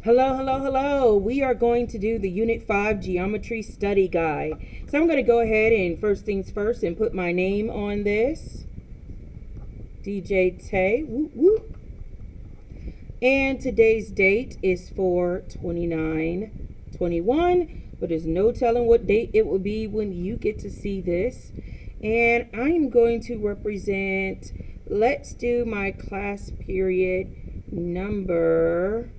Hello, hello, hello. We are going to do the Unit 5 Geometry Study Guide. So I'm going to go ahead and first things first and put my name on this. DJ Tay. Woo, woo. And today's date is for 29/21, but there's no telling what date it will be when you get to see this. And I'm going to represent, let's do my class period number,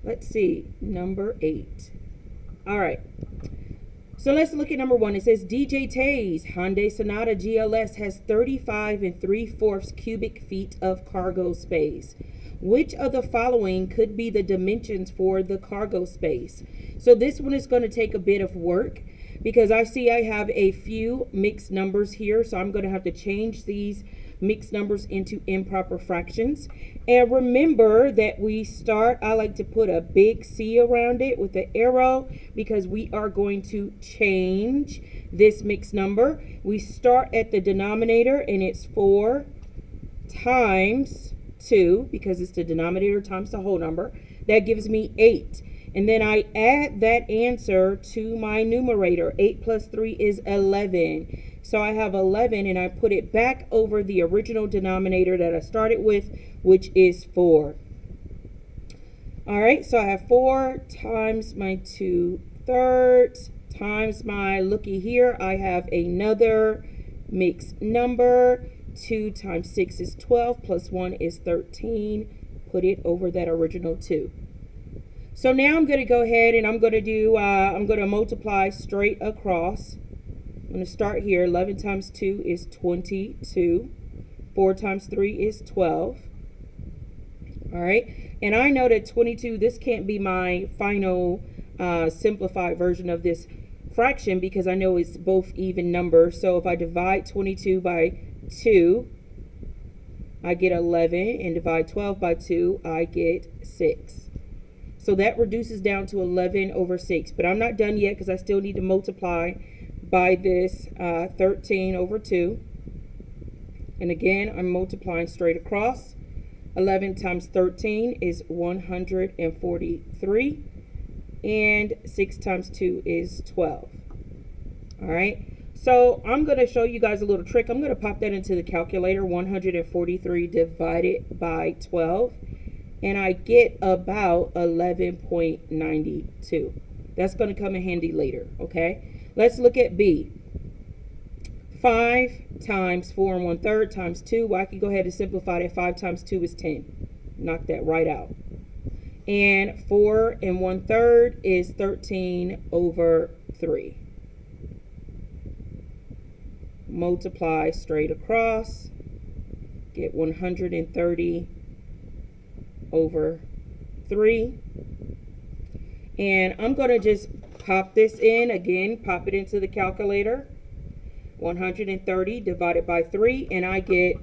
let's see, number 8. All right. So let's look at number 1. It says DJ Tay's Hyundai Sonata GLS has 35 3/4 cubic feet of cargo space. Which of the following could be the dimensions for the cargo space? So this one is going to take a bit of work because I see I have a few mixed numbers here. So I'm going to have to change these mixed numbers into improper fractions. And remember that we start, I like to put a big C around it with the arrow because we are going to change this mixed number. We start at the denominator and it's 4 times 2 because it's the denominator times the whole number. That gives me 8. And then I add that answer to my numerator. 8 plus 3 is 11. So I have 11 and I put it back over the original denominator that I started with, which is 4. All right, so I have 4 times my 2/3 times my, looky here, I have another mixed number. 2 times 6 is 12, plus 1 is 13. Put it over that original 2. So now I'm going to go ahead and I'm going to do, I'm going to multiply straight across. I'm going to start here. 11 times 2 is 22. 4 times 3 is 12. All right. And I know that 22, this can't be my final simplified version of this fraction because I know it's both even numbers. So if I divide 22 by 2, I get 11, and divide 12 by 2, I get 6. So that reduces down to 11 over 6. But I'm not done yet because I still need to multiply by this 13 over 2. And again, I'm multiplying straight across. 11 times 13 is 143. And 6 times 2 is 12. All right. So I'm going to show you guys a little trick. I'm going to pop that into the calculator. 143 divided by 12. And I get about 11.92. That's going to come in handy later. Okay. Let's look at B. 5 times 4 1/3 times 2. Well, I can go ahead and simplify that. 5 times 2 is 10. Knock that right out. And 4 1/3 is 13 over 3. Multiply straight across. Get 130 over 3. And I'm going to just pop this in again, pop it into the calculator. 130 divided by 3, and I get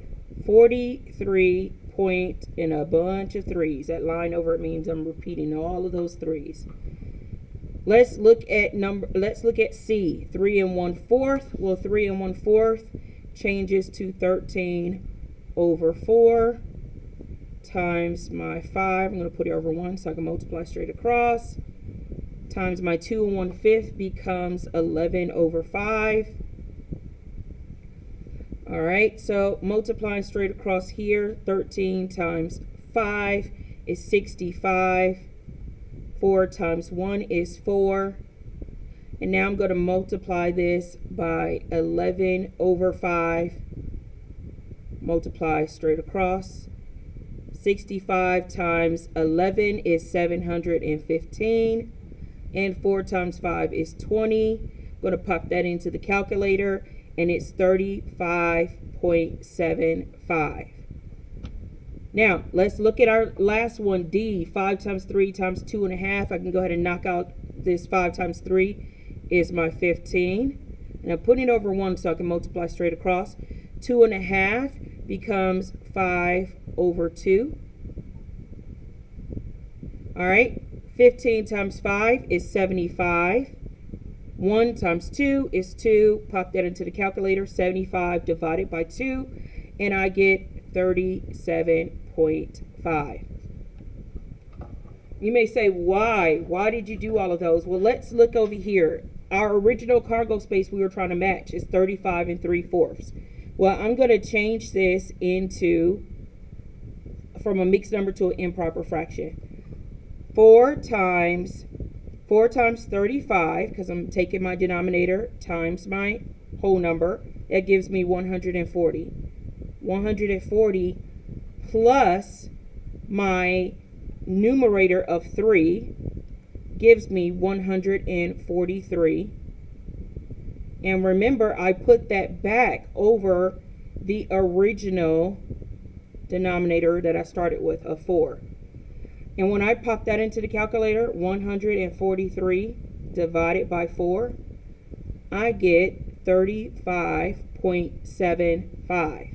43 point and a bunch of 3s. That line over it means I'm repeating all of those 3s. Let's look at C. 3 1/4. Well, 3 1/4 changes to 13 over 4 times my 5. I'm going to put it over 1 so I can multiply straight across. Times my 2 1/5 becomes 11 over 5. All right, so multiplying straight across here, 13 times 5 is 65. 4 times 1 is 4. And now I'm going to multiply this by 11 over 5. Multiply straight across. 65 times 11 is 715. And 4 times 5 is 20. I'm going to pop that into the calculator, and it's 35.75. Now, let's look at our last one, D. 5 times 3 times 2.5. I can go ahead and knock out this 5 times 3 is my 15. And I'm putting it over 1 so I can multiply straight across. 2.5 becomes 5 over 2. All right. 15 times 5 is 75. 1 times 2 is 2. Pop that into the calculator. 75 divided by 2. And I get 37.5. You may say, why? Why did you do all of those? Well, let's look over here. Our original cargo space we were trying to match is 35 3/4. Well, I'm going to change this from a mixed number to an improper fraction. 4 times 35, because I'm taking my denominator, times my whole number. That gives me 140. 140 plus my numerator of 3 gives me 143. And remember, I put that back over the original denominator that I started with of 4. And when I pop that into the calculator, 143 divided by 4, I get 35.75.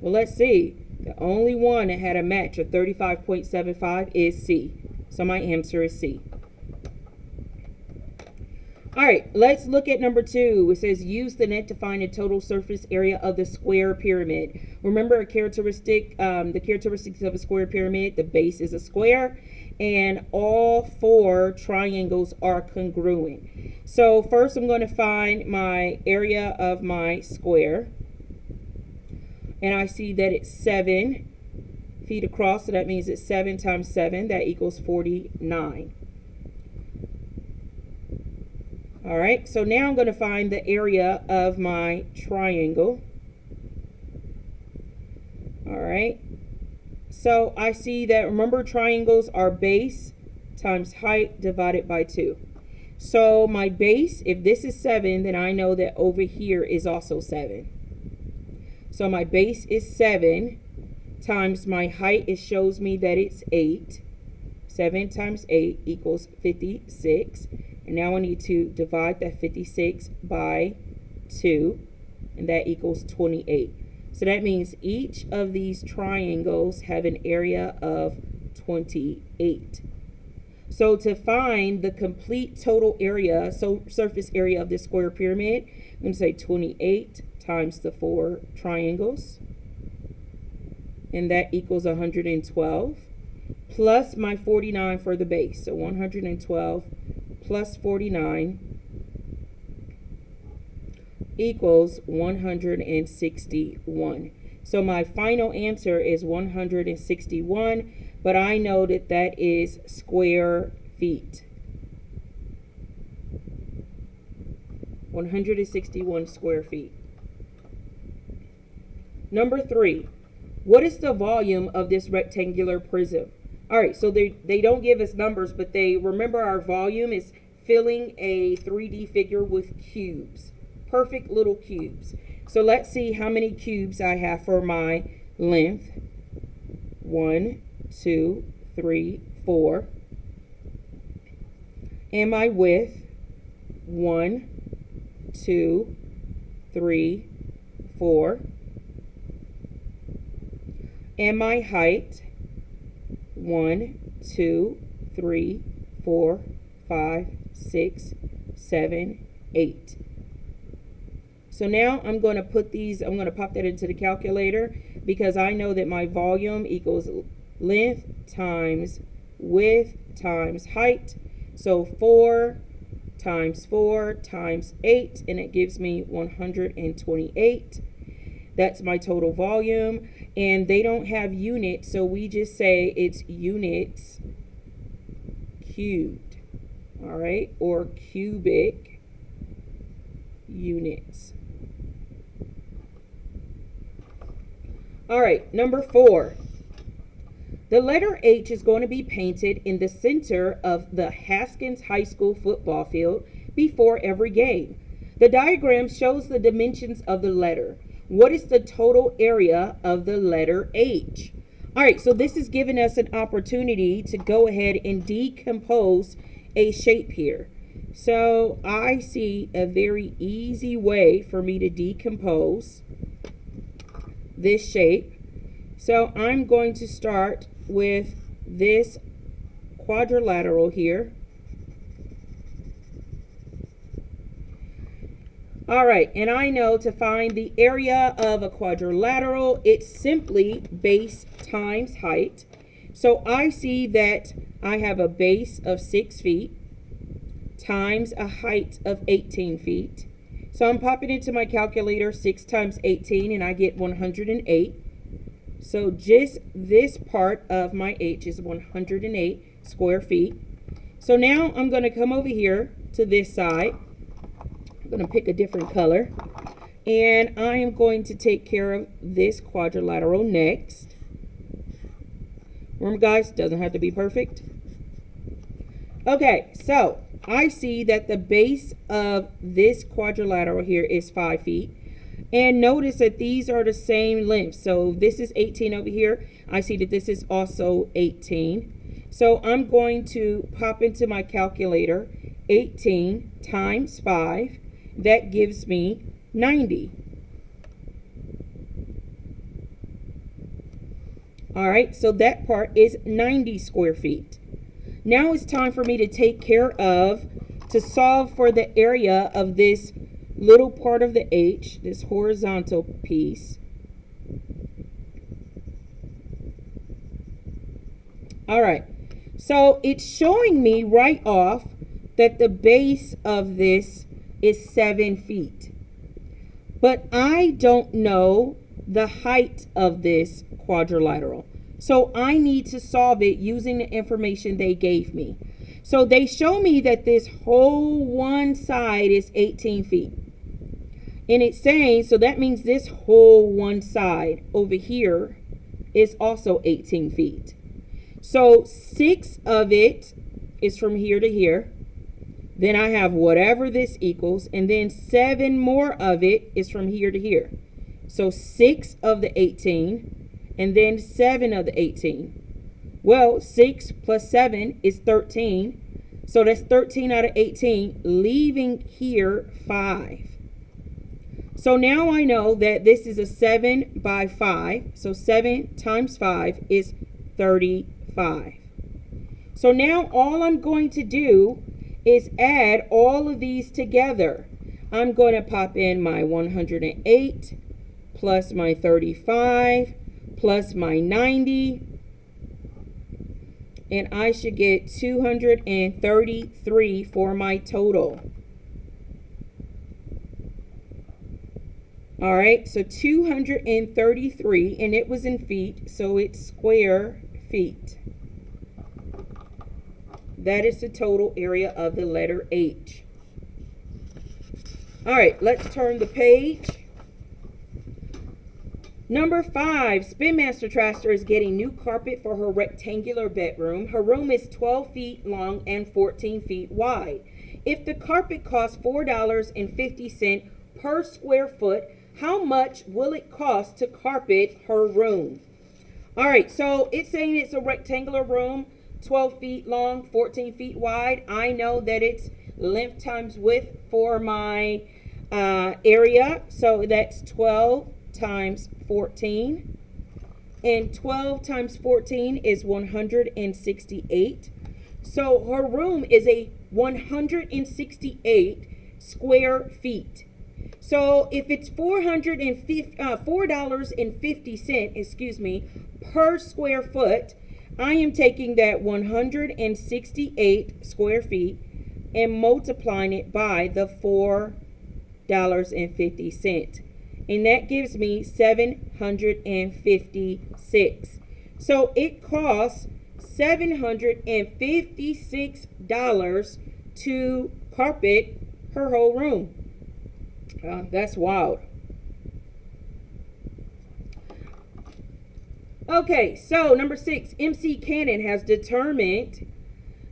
Well, let's see. The only one that had a match of 35.75 is C. So my answer is C. All right, let's look at number 2. It says use the net to find the total surface area of the square pyramid. Remember the characteristics of a square pyramid. The base is a square, and all 4 triangles are congruent. So first I'm going to find my area of my square. And I see that it's 7 feet across, so that means it's 7 times 7. That equals 49. All right, so now I'm going to find the area of my triangle. All right, so I see that, remember, triangles are base times height divided by 2. So my base, if this is 7, then I know that over here is also 7. So my base is 7 times my height. It shows me that it's 8. 7 times 8 equals 56. And now I need to divide that 56 by 2. And that equals 28. So that means each of these triangles have an area of 28. So to find the complete total area, so surface area of this square pyramid, I'm going to say 28 times the 4 triangles, and that equals 112, plus my 49 for the base. So 112 plus 49 equals 161. So my final answer is 161, but I know that that is square feet. 161 square feet. Number 3, what is the volume of this rectangular prism? All right, so they don't give us numbers, but remember our volume is filling a 3D figure with cubes, perfect little cubes. So let's see how many cubes I have for my length. 1, 2, 3, 4. And my width, 1, 2, 3, 4. And my height, 1, 2, 3, 4, 5, 6, 7, 8. So now I'm going to put these, I'm going to pop that into the calculator, because I know that my volume equals length times width times height. So 4 times 4 times 8, and it gives me 128. That's my total volume. And they don't have units, so we just say it's units cubed. All right, or cubic units. All right, number 4. The letter H is going to be painted in the center of the Haskins High School football field before every game. The diagram shows the dimensions of the letter. What is the total area of the letter H? All right, so this is giving us an opportunity to go ahead and decompose a shape here. So I see a very easy way for me to decompose this shape. So I'm going to start with this quadrilateral here. All right, and I know to find the area of a quadrilateral, it's simply base times height. So I see that I have a base of 6 feet times a height of 18 feet. So I'm popping into my calculator 6 times 18 and I get 108. So just this part of my H is 108 square feet. So now I'm going to come over here to this side. I'm going to pick a different color. And I am going to take care of this quadrilateral next. Remember, guys, doesn't have to be perfect. Okay, so I see that the base of this quadrilateral here is 5 feet. And notice that these are the same length. So this is 18 over here. I see that this is also 18. So I'm going to pop into my calculator 18 times 5. That gives me 90. All right, so that part is 90 square feet. Now it's time for me to take care of, to solve for the area of this little part of the H, this horizontal piece. All right, so it's showing me right off that the base of this is 7 feet. But I don't know the height of this quadrilateral. So I need to solve it using the information they gave me. So they show me that this whole one side is 18 feet. And it's saying, so that means this whole one side over here is also 18 feet. So 6 of it is from here to here. Then I have whatever this equals. And then 7 more of it is from here to here. So 6 of the 18. And then 7 of the 18. Well, 6 plus 7 is 13. So that's 13 out of 18, leaving here 5. So now I know that this is a 7 by 5. So 7 times 5 is 35. So now all I'm going to do is add all of these together. I'm going to pop in my 108 plus my 35 plus my 90. And I should get 233 for my total. All right, so 233, and it was in feet, so it's square feet. That is the total area of the letter H. All right, let's turn the page. Number 5, Spin Master Traster is getting new carpet for her rectangular bedroom. Her room is 12 feet long and 14 feet wide. If the carpet costs $4.50 per square foot, how much will it cost to carpet her room? All right, so it's saying it's a rectangular room, 12 feet long, 14 feet wide. I know that it's length times width for my area. So that's 12 times 14. And 12 times 14 is 168. So her room is a 168 square feet. So if it's $4.50, per square foot, I am taking that 168 square feet and multiplying it by the $4.50. And that gives me 756. So it costs $756 to carpet her whole room. That's wild. Okay, so number 6, MC Cannon has determined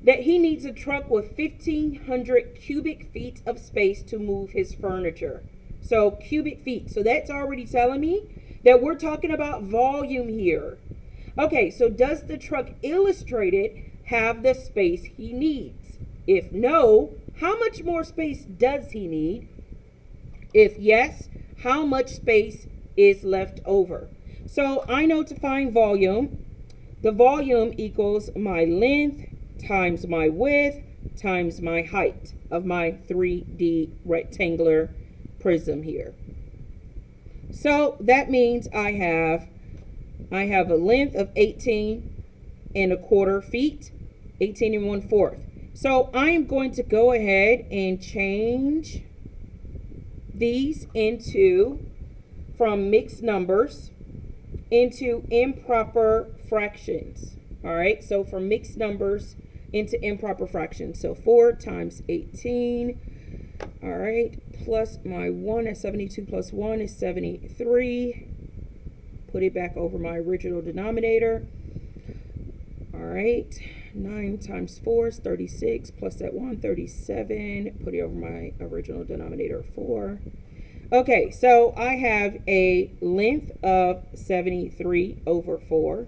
that he needs a truck with 1,500 cubic feet of space to move his furniture. So cubic feet. So that's already telling me that we're talking about volume here. Okay, so does the truck illustrated have the space he needs? If no, how much more space does he need? If yes, how much space is left over? So I know to find volume, the volume equals my length times my width times my height of my 3D rectangular prism here. So that means I have a length of 18 18 1/4 feet, 18 1/4. So I'm going to go ahead and change these from mixed numbers into improper fractions. All right, so from mixed numbers into improper fractions. So 4 times 18, all right, plus my 1 is 72 plus 1 is 73. Put it back over my original denominator. All right, 9 times 4 is 36, plus that 1, 37. Put it over my original denominator, 4. Okay, so I have a length of 73/4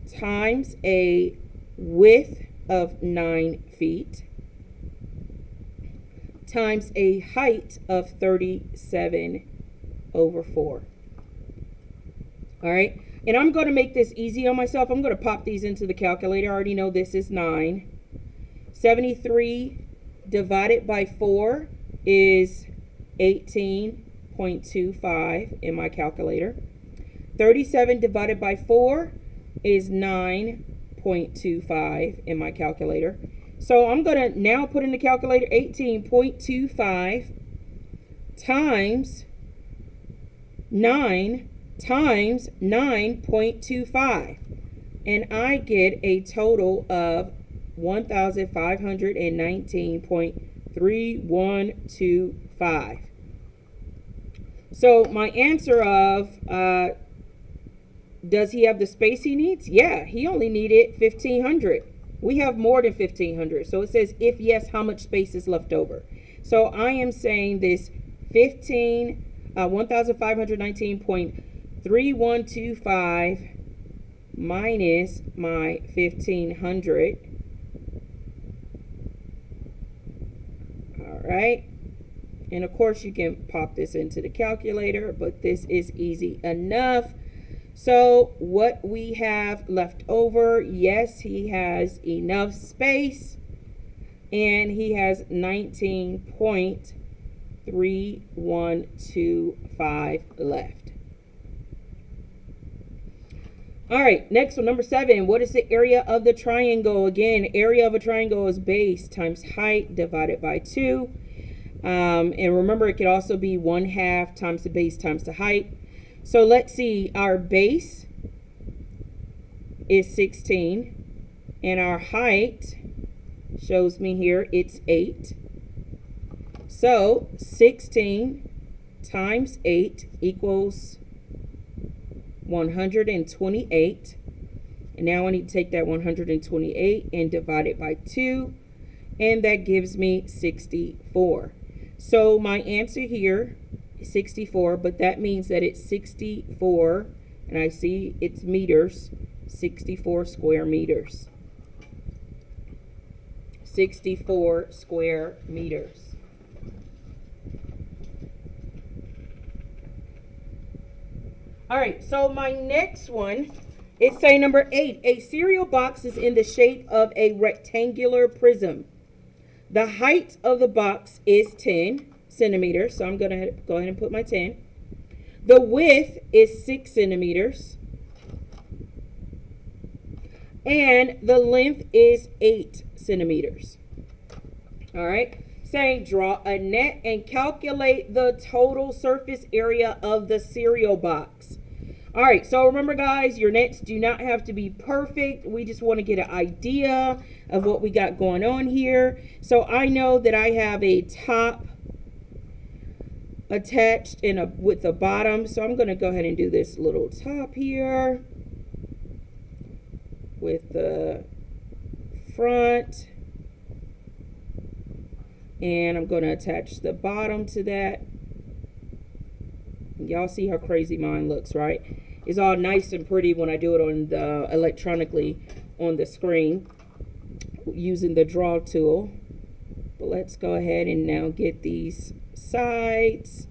times a width of 9 feet times a height of 37/4. All right, and I'm going to make this easy on myself. I'm going to pop these into the calculator. I already know this is 9. 73 divided by 4 is 18.25 in my calculator. 37 divided by 4 is 9.25 in my calculator. So I'm going to now put in the calculator 18.25 times 9 times 9.25. And I get a total of 1,519.3125. So my answer of does he have the space he needs? Yeah, he only needed 1,500. We have more than 1,500. So it says, if yes, how much space is left over? So I am saying this 1,519.3125 minus my 1,500. All right. And of course you can pop this into the calculator, but this is easy enough. So what we have left over, yes, he has enough space, and he has 19.3125 left. All right, next one, number 7. What is the area of the triangle? Again, area of a triangle is base times height divided by 2. And remember, it could also be 1/2 times the base times the height. So let's see, our base is 16, and our height shows me here it's 8. So 16 times 8 equals 128. And now I need to take that 128 and divide it by 2, and that gives me 64. So my answer here is 64, but that means that it's 64, and I see it's meters, 64 square meters. 64 square meters. All right, so my next one is say number 8. A cereal box is in the shape of a rectangular prism. The height of the box is 10 centimeters, so I'm going to go ahead and put my 10. The width is 6 centimeters. And the length is 8 centimeters. All right. Saying draw a net and calculate the total surface area of the cereal box. All right, so remember guys, your nets do not have to be perfect. We just want to get an idea of what we got going on here. So I know that I have a top attached with a bottom. So I'm going to go ahead and do this little top here with the front. And I'm going to attach the bottom to that. Y'all see how crazy mine looks, right? It's all nice and pretty when I do it on the electronically on the screen using the draw tool. But let's go ahead and now get these sides.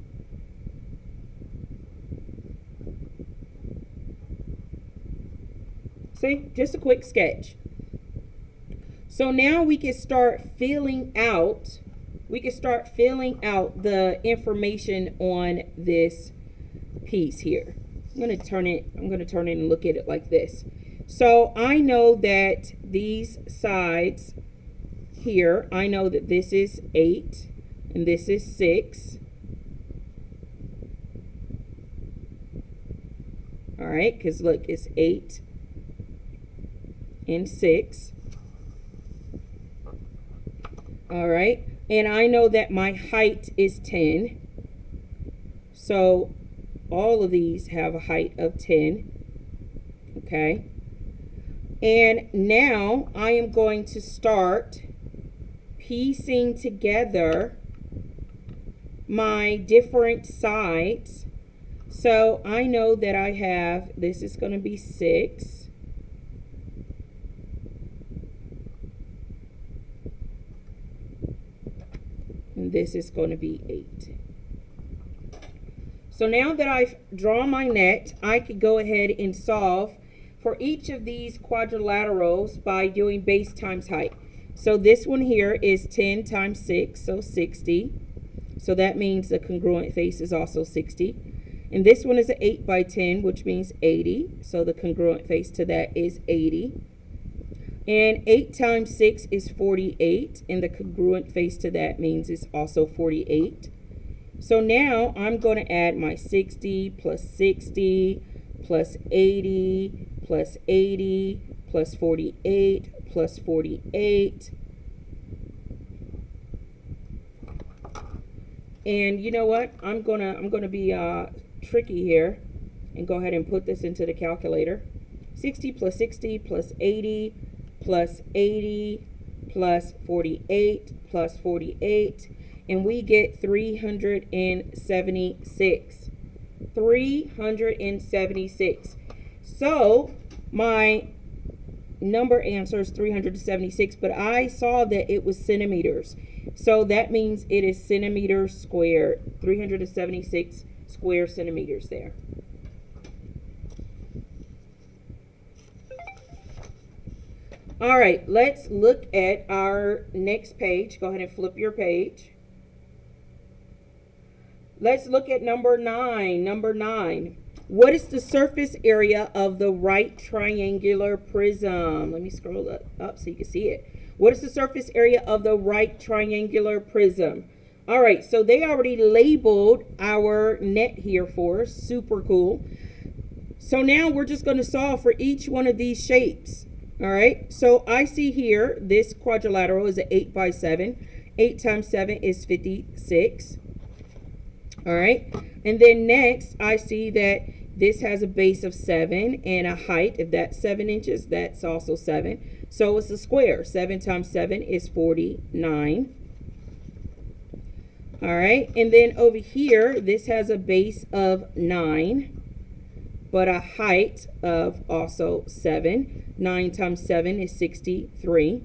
See, just a quick sketch. So now we can start filling out. We can start filling out the information on this piece here. I'm going to turn it and look at it like this. So I know that these sides here, I know that this is 8 and this is 6. All right, because look, it's 8 and 6. All right, and I know that my height is 10. So all of these have a height of 10. Okay. And now I am going to start piecing together my different sides. So I know that I have, this is going to be 6. And this is going to be 8. So now that I've drawn my net, I could go ahead and solve for each of these quadrilaterals by doing base times height. So this one here is 10 times 6, so 60. So that means the congruent face is also 60. And this one is an 8 by 10, which means 80. So the congruent face to that is 80. And 8 times 6 is 48. And the congruent face to that means it's also 48. So now I'm going to add my 60 plus 60 plus 80 plus 80 plus 48 plus 48. And you know what? I'm gonna be tricky here and go ahead and put this into the calculator. 60 plus 60 plus 80 plus 80 plus 48 plus 48. And we get 376. 376. So my number answer is 376, but I saw that it was centimeters. So that means it is centimeters squared. 376 square centimeters there. All right, let's look at our next page. Go ahead and flip your page. Let's look at number 9. Number 9. What is the surface area of the right triangular prism? Let me scroll up so you can see it. What is the surface area of the right triangular prism? All right, so they already labeled our net here for us. Super cool. So now we're just going to solve for each one of these shapes. All right, so I see here this quadrilateral is an 8 by 7. 8 times 7 is 56. All right, and then next I see that this has a base of 7 and a height. If that's 7 inches, that's also 7. So it's a square. 7 times 7 is 49. All right, and then over here, this has a base of 9, but a height of also 7. 9 times 7 is 63.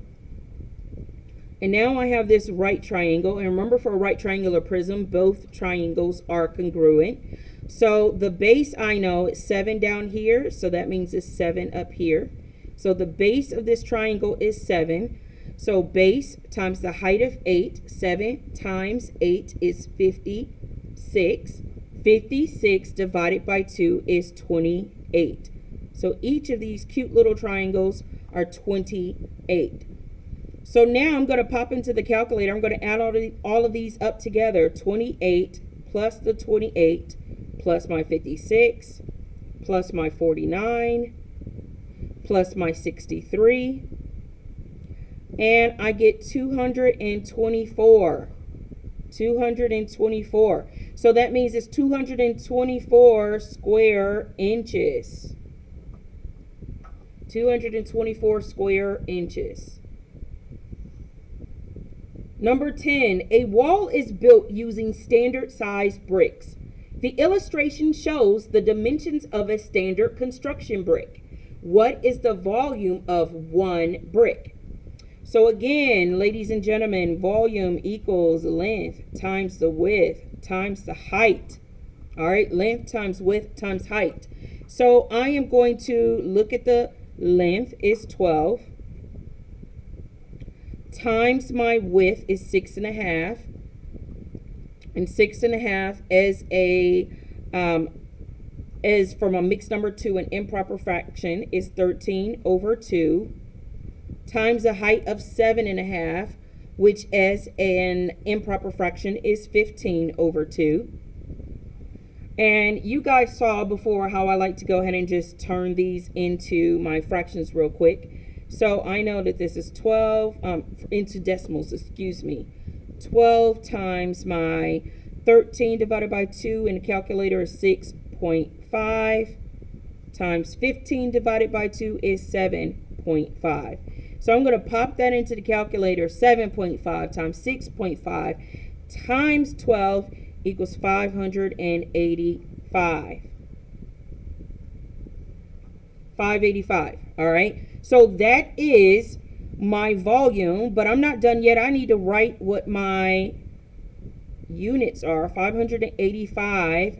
And now I have this right triangle. And remember, for a right triangular prism, both triangles are congruent. So the base I know is 7 down here. So that means it's 7 up here. So the base of this triangle is 7. So base times the height of 8. 7 times 8 is 56. 56 divided by 2 is 28. So each of these cute little triangles are 28. So now I'm going to pop into the calculator. I'm going to add all of these up together. 28 plus the 28 plus my 56 plus my 49 plus my 63. And I get 224. 224. So that means it's 224 square inches. 224 square inches. Number 10, a wall is built using standard size bricks. The illustration shows the dimensions of a standard construction brick. What is the volume of one brick? So again, ladies and gentlemen, volume equals length times the width times the height. All right, length times width times height. So I am going to look at the length is 12. Times my width is 6.5, and 6.5 as a is from a mixed number to an improper fraction is 13 over 2 times the height of 7.5, which as an improper fraction is 15 over 2. And you guys saw before how I like to go ahead and just turn these into my fractions real quick. So I know that this is 12 into decimals, excuse me. 12 times my 13 divided by 2 in the calculator is 6.5 times 15 divided by 2 is 7.5. So I'm going to pop that into the calculator. 7.5 times 6.5 times 12 equals 585. 585. All right. So that is my volume, but I'm not done yet. I need to write what my units are. 585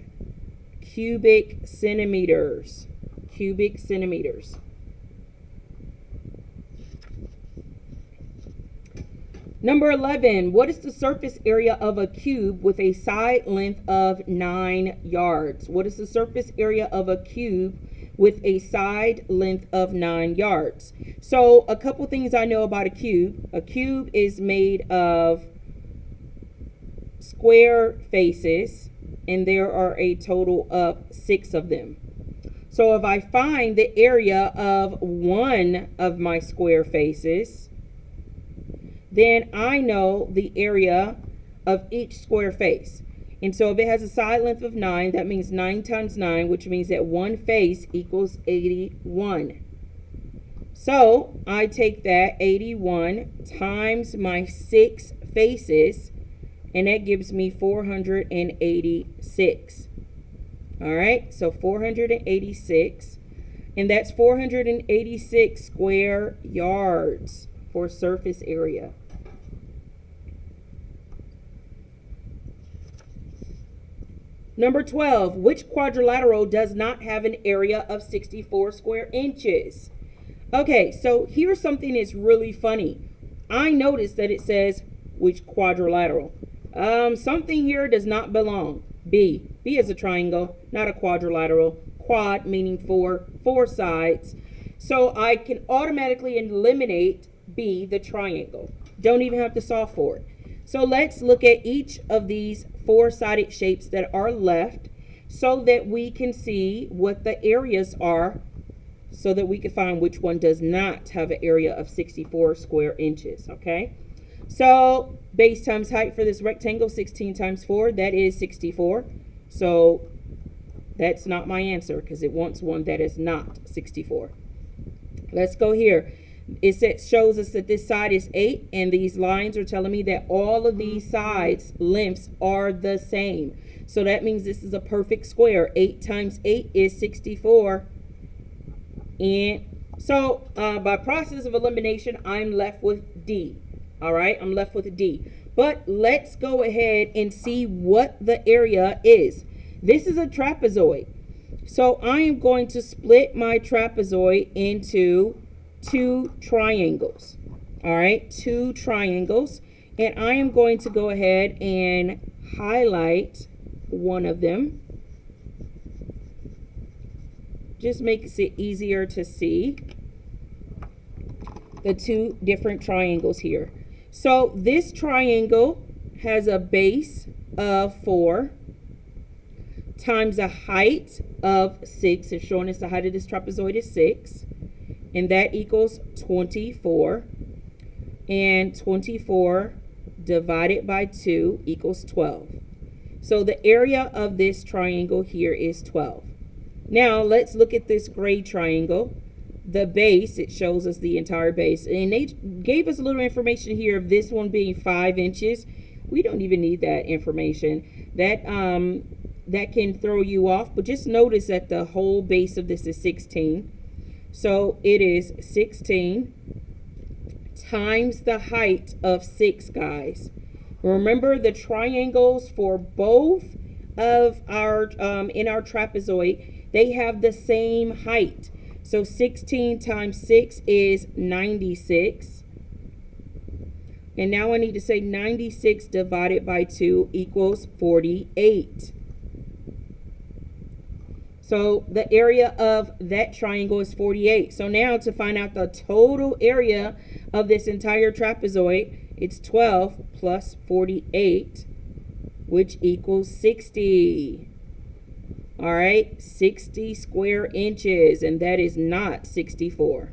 cubic centimeters. Cubic centimeters. Number 11, what is the surface area of a cube with a side length of 9 yards? What is the surface area of a cube with a side length of 9 yards? So a couple things I know about a cube. A cube is made of square faces, and there are a total of 6 of them. So if I find the area of one of my square faces, then I know the area of each square face. And so if it has a side length of 9, that means 9 times 9, which means that one face equals 81. So I take that 81 times my 6 faces, and that gives me 486. All right, so 486, and that's 486 square yards for surface area. Number 12, which quadrilateral does not have an area of 64 square inches? Okay, so here's something that's really funny. I noticed that it says which quadrilateral. Something here does not belong. B. B is a triangle, not a quadrilateral. Quad meaning four sides. So I can automatically eliminate B, the triangle. Don't even have to solve for it. So let's look at each of these 4-sided shapes that are left so that we can see what the areas are, so that we can find which one does not have an area of 64 square inches, okay? So base times height for this rectangle, 16 times 4, that is 64. So that's not my answer because it wants one that is not 64. Let's go here. It shows us that this side is 8, and these lines are telling me that all of these sides lengths are the same. So that means this is a perfect square. 8 times 8 is 64. And so by process of elimination, I'm left with D. All right, I'm left with D. But let's go ahead and see what the area is. This is a trapezoid. So I am going to split my trapezoid into 2 triangles. All right, 2 triangles. And I am going to go ahead and highlight one of them. Just makes it easier to see the 2 different triangles here. So this triangle has a base of 4 times a height of 6. It's showing us the height of this trapezoid is 6. And that equals 24. And 24 divided by 2 equals 12. So the area of this triangle here is 12. Now let's look at this gray triangle. The base, it shows us the entire base. And they gave us a little information here of this one being 5 inches. We don't even need that information. That can throw you off. But just notice that the whole base of this is 16. So it is 16 times the height of 6, guys. Remember the triangles for both of our, in our trapezoid, they have the same height. So 16 times 6 is 96. And now I need to say 96 divided by 2 equals 48. So the area of that triangle is 48. So now to find out the total area of this entire trapezoid, it's 12 plus 48, which equals 60. All right, 60 square inches, and that is not 64.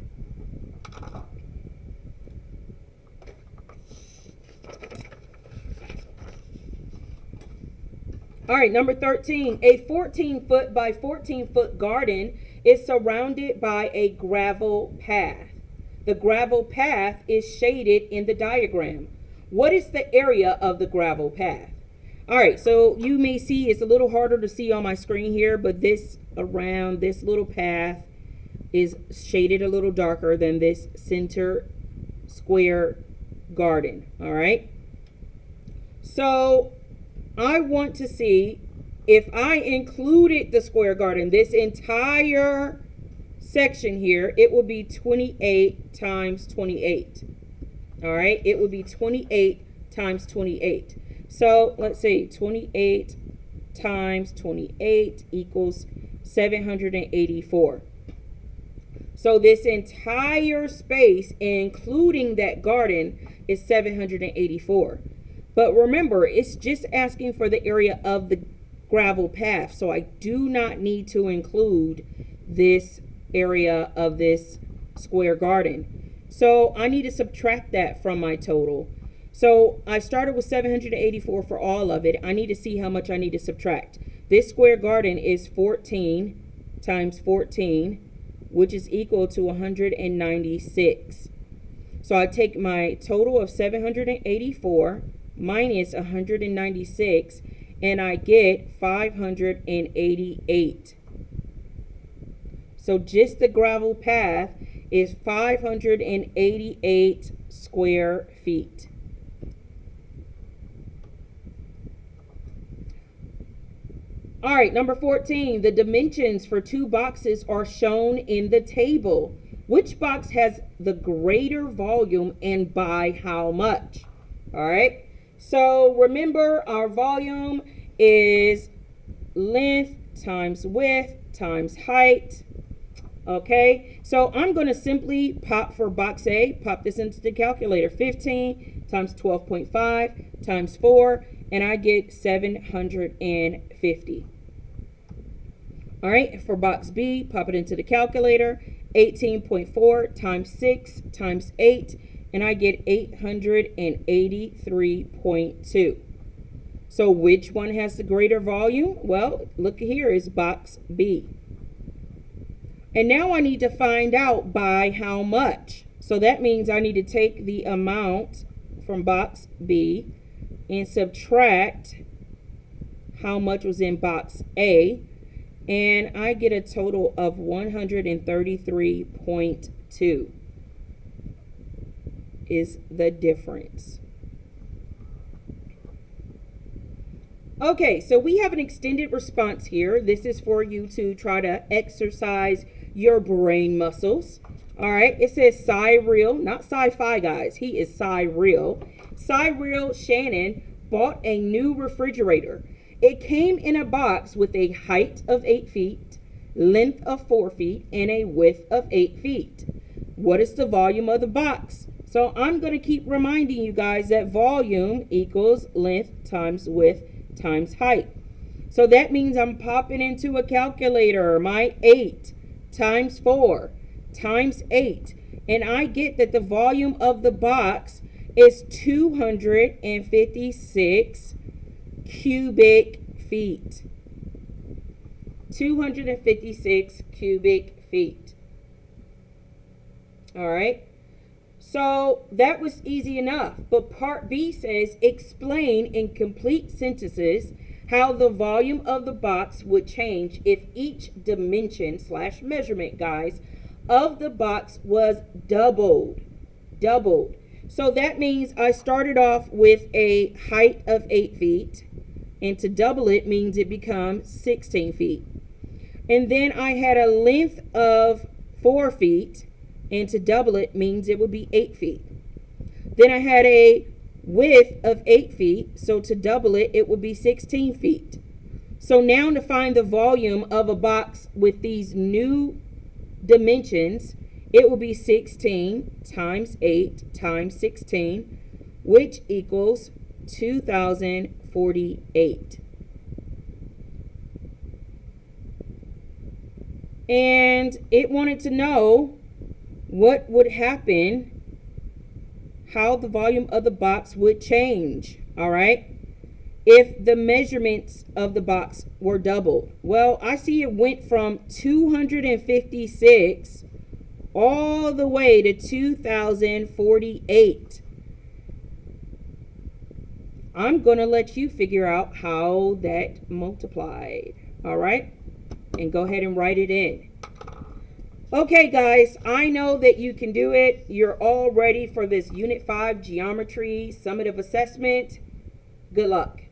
All right, number 13, a 14-foot by 14-foot garden is surrounded by a gravel path. The gravel path is shaded in the diagram. What is the area of the gravel path? All right, so you may see it's a little harder to see on my screen here, but this around this little path is shaded a little darker than this center square garden. All right, so I want to see if I included the square garden, this entire section here, it will be 28 times 28. All right, it would be 28 times 28. So let's see, 28 times 28 equals 784. So this entire space, including that garden, is 784. But remember, it's just asking for the area of the gravel path. So I do not need to include this area of this square garden. So I need to subtract that from my total. So I started with 784 for all of it. I need to see how much I need to subtract. This square garden is 14 times 14, which is equal to 196. So I take my total of 784 minus 196, and I get 588. So just the gravel path is 588 square feet. All right, number 14, the dimensions for two boxes are shown in the table. Which box has the greater volume and by how much? All right. So remember, our volume is length times width times height. Okay, so I'm going to simply pop for box A, pop this into the calculator. 15 times 12.5 times 4, and I get 750. All right, for box B, pop it into the calculator. 18.4 times 6 times 8, and I get 883.2. So which one has the greater volume? Well, look here is box B. And now I need to find out by how much. So that means I need to take the amount from box B and subtract how much was in box A, and I get a total of 133.2 is the difference. Okay, so we have an extended response here. This is for you to try to exercise your brain muscles. All right, it says Cyril, not sci-fi guys, he is Cyril. Cyril Shannon bought a new refrigerator. It came in a box with a height of 8 feet, length of 4 feet, and a width of 8 feet. What is the volume of the box? So I'm going to keep reminding you guys that volume equals length times width times height. So that means I'm popping into a calculator my 8 times 4 times 8, and I get that the volume of the box is 256 cubic feet. 256 cubic feet. All right. So that was easy enough. But part B says explain in complete sentences how the volume of the box would change if each dimension / measurement, guys, of the box was doubled. So that means I started off with a height of 8 feet, and to double it means it becomes 16 feet. And then I had a length of 4 feet, and to double it means it would be 8 feet. Then I had a width of 8 feet, so to double it, it would be 16 feet. So now to find the volume of a box with these new dimensions, it will be 16 times 8 times 16, which equals 2048. And it wanted to know what would happen, how the volume of the box would change, all right, if the measurements of the box were doubled. Well, I see it went from 256 all the way to 2048. I'm going to let you figure out how that multiplied, all right? And go ahead and write it in. Okay, guys, I know that you can do it. You're all ready for this Unit 5 Geometry Summative Assessment. Good luck.